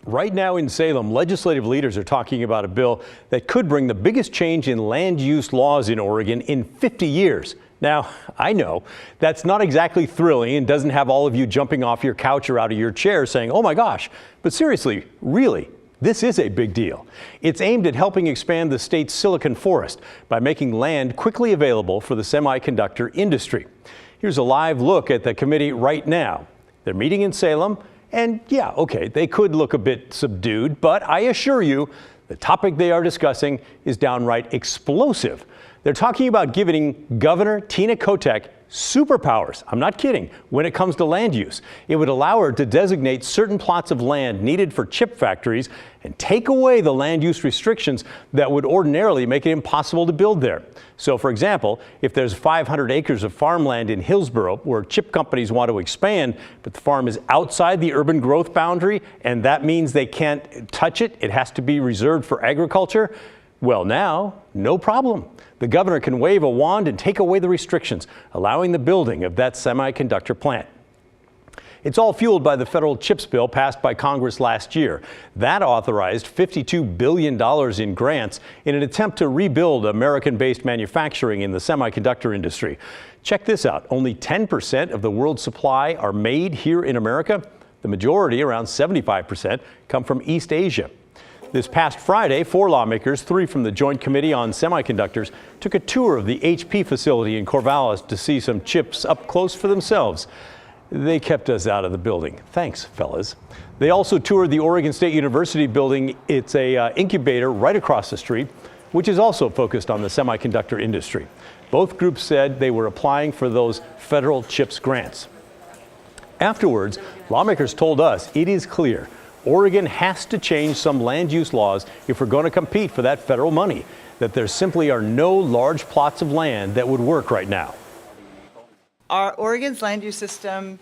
Right now in Salem, legislative leaders are talking about a bill that could bring the biggest change in land use laws in Oregon in 50 years. Now, I know that's not exactly thrilling and doesn't have all of you jumping off your couch or out of your chair saying, oh my gosh, but seriously, really, this is a big deal. It's aimed at helping expand the state's silicon forest by making land quickly available for the semiconductor industry. Here's a live look at the committee right now. They're meeting in Salem. And yeah, okay, they could look a bit subdued, but I assure you, the topic they are discussing is downright explosive. They're talking about giving Governor Tina Kotek superpowers. I'm not kidding. When it comes to land use, it would allow her to designate certain plots of land needed for chip factories and take away the land use restrictions that would ordinarily make it impossible to build there. So, for example, if there's 500 acres of farmland in Hillsboro where chip companies want to expand, but the farm is outside the urban growth boundary, and that means they can't touch it, it has to be reserved for agriculture, well, now, no problem. The governor can wave a wand and take away the restrictions, allowing the building of that semiconductor plant. It's all fueled by the federal CHIPS bill passed by Congress last year. That authorized $52 billion in grants in an attempt to rebuild American-based manufacturing in the semiconductor industry. Check this out. Only 10% of the world's supply are made here in America. The majority, around 75%, come from East Asia. This past Friday, 4 lawmakers, 3 from the Joint Committee on Semiconductors, took a tour of the HP facility in Corvallis to see some chips up close for themselves. They kept us out of the building. Thanks, fellas. They also toured the Oregon State University building. It's a incubator right across the street, which is also focused on the semiconductor industry. Both groups said they were applying for those federal CHIPS grants. Afterwards, lawmakers told us it is clear Oregon has to change some land use laws if we're going to compete for that federal money, that there simply are no large plots of land that would work right now. Our Oregon's land use system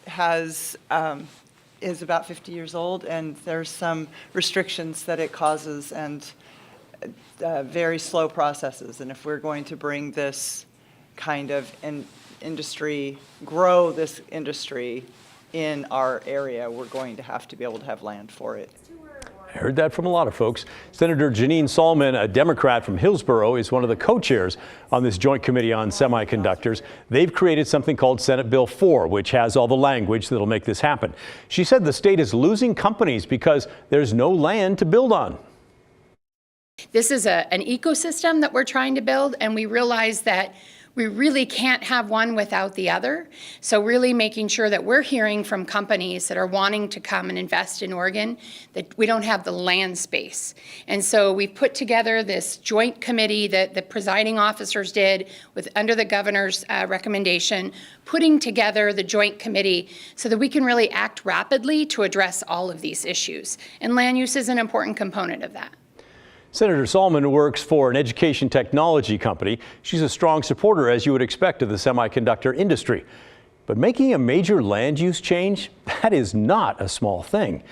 is about 50 years old, and there's some restrictions that it causes and very slow processes. And if we're going to bring this kind of industry, grow this industry in our area, we're going to have to be able to have land for it. I heard that from a lot of folks. Senator Janine Solomon, a Democrat from Hillsboro, is one of the co-chairs on this Joint Committee on Semiconductors. They've created something called Senate Bill 4, which has all the language that'll make this happen. She said the state is losing companies because there's no land to build on. This is an ecosystem that we're trying to build, and we realize that we really can't have one without the other. So really making sure that we're hearing from companies that are wanting to come and invest in Oregon that we don't have the land space. And so we put together this joint committee that the presiding officers did under the governor's recommendation, putting together the joint committee so that we can really act rapidly to address all of these issues. And land use is an important component of that. Senator Solomon works for an education technology company. She's a strong supporter, as you would expect, of the semiconductor industry. But making a major land use change, that is not a small thing.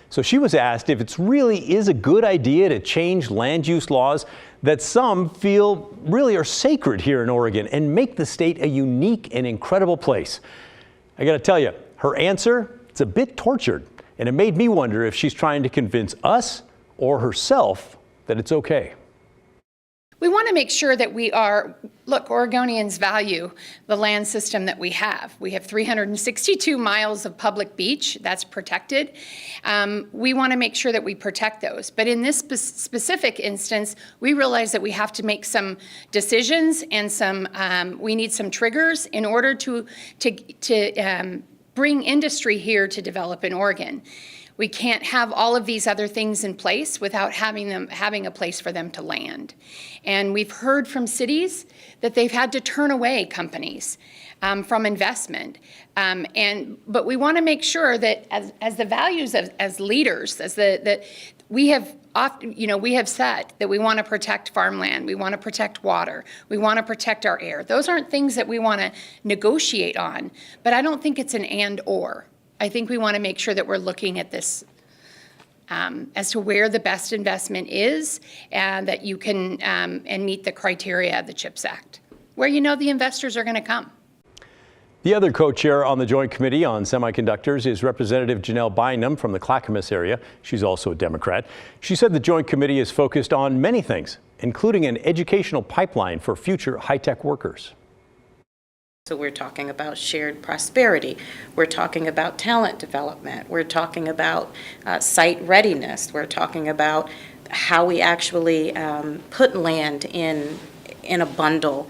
So she was asked if it really is a good idea to change land use laws that some feel really are sacred here in Oregon and make the state a unique and incredible place. I got to tell you, her answer, it's a bit tortured. And it made me wonder if she's trying to convince us or herself that it's okay. We want to make sure that Oregonians value the land system that we have. We have 362 miles of public beach that's protected. We want to make sure that we protect those. But in this specific instance, we realize that we have to make some decisions and we need some triggers in order to bring industry here to develop in Oregon. We can't have all of these other things in place without having a place for them to land. And we've heard from cities that they've had to turn away companies from investment. But we want to make sure that as the values as leaders, that we have said that we want to protect farmland, we want to protect water, we want to protect our air. Those aren't things that we want to negotiate on, but I don't think it's an and or. I think we want to make sure that we're looking at this as to where the best investment is and that you can and meet the criteria of the CHIPS Act, where the investors are going to come. The other co-chair on the Joint Committee on Semiconductors is Representative Janelle Bynum from the Clackamas area. She's also a Democrat. She said the Joint Committee is focused on many things, including an educational pipeline for future high-tech workers. So we're talking about shared prosperity. We're talking about talent development. We're talking about site readiness. We're talking about how we actually put land in a bundle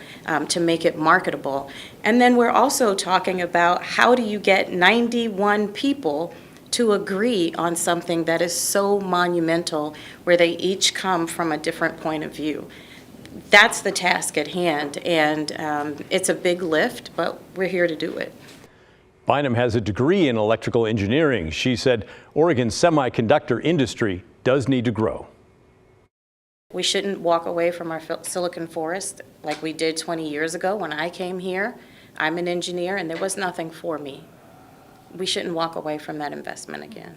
to make it marketable. And then we're also talking about how do you get 91 people to agree on something that is so monumental, where they each come from a different point of view. That's the task at hand, and it's a big lift, but we're here to do it. Bynum has a degree in electrical engineering. She said Oregon's semiconductor industry does need to grow. We shouldn't walk away from our silicon forest like we did 20 years ago when I came here. I'm an engineer, and there was nothing for me. We shouldn't walk away from that investment again.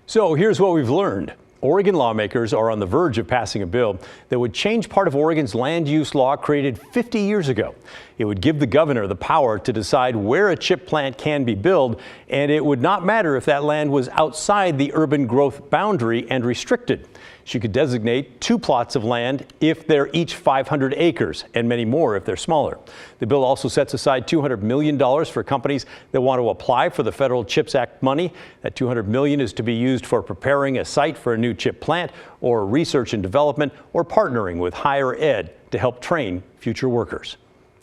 So here's what we've learned. Oregon lawmakers are on the verge of passing a bill that would change part of Oregon's land use law created 50 years ago. It would give the governor the power to decide where a chip plant can be built, and it would not matter if that land was outside the urban growth boundary and restricted. She could designate 2 plots of land if they're each 500 acres, and many more if they're smaller. The bill also sets aside $200 million for companies that want to apply for the federal CHIPS Act money. That $200 million is to be used for preparing a site for a new chip plant, or research and development, or partnering with higher ed to help train future workers.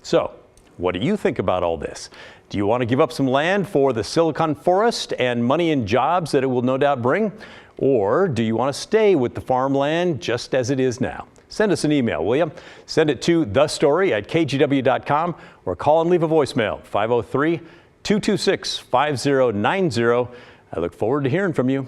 So, what do you think about all this? Do you want to give up some land for the silicon forest and money and jobs that it will no doubt bring? Or do you want to stay with the farmland just as it is now? Send us an email, will you? Send it to thestory@kgw.com or call and leave a voicemail, 503-226-5090. I look forward to hearing from you.